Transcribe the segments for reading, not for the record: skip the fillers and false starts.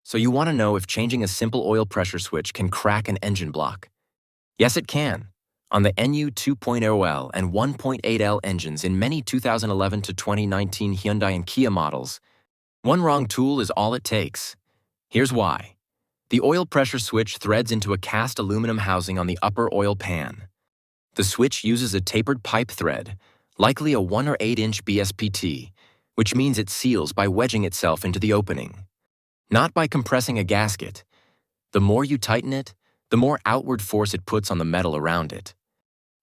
So you want to know if changing a simple oil pressure switch can crack an engine block. Yes, it can. On the NU 2.0L and 1.8L engines in many 2011 to 2019 Hyundai and Kia models, one wrong tool is all it takes. Here's why. The oil pressure switch threads into a cast aluminum housing on the upper oil pan. The switch uses a tapered pipe thread, likely a 1 or 8-inch BSPT, which means it seals by wedging itself into the opening, not by compressing a gasket. The more you tighten it, the more outward force it puts on the metal around it.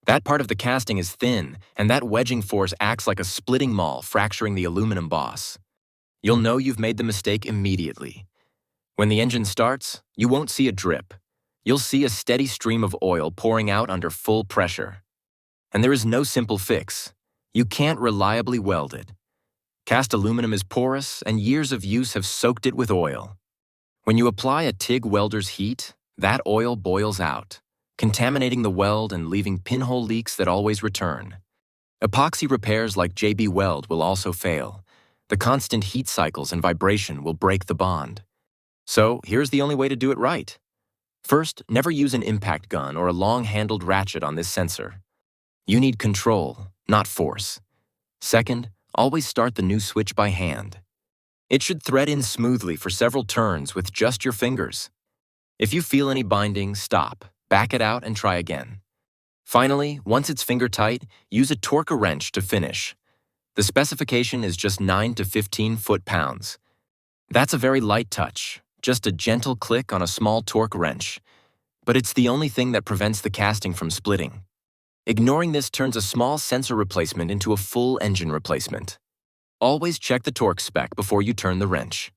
That part of the casting is thin, and that wedging force acts like a splitting maul, fracturing the aluminum boss. You'll know you've made the mistake immediately. When the engine starts, you won't see a drip. You'll see a steady stream of oil pouring out under full pressure. And there is no simple fix. You can't reliably weld it. Cast aluminum is porous, and years of use have soaked it with oil. When you apply a TIG welder's heat, that oil boils out, contaminating the weld and leaving pinhole leaks that always return. Epoxy repairs like JB Weld will also fail. The constant heat cycles and vibration will break the bond. So here's the only way to do it right. First, never use an impact gun or a long-handled ratchet on this sensor. You need control, not force. Second, always start the new switch by hand. It should thread in smoothly for several turns with just your fingers. If you feel any binding, stop, back it out, and try again. Finally, once it's finger tight, use a torque wrench to finish. The specification is just 9 to 15 foot-pounds. That's a very light touch, just a gentle click on a small torque wrench. But it's the only thing that prevents the casting from splitting. Ignoring this turns a small sensor replacement into a full engine replacement. Always check the torque spec before you turn the wrench.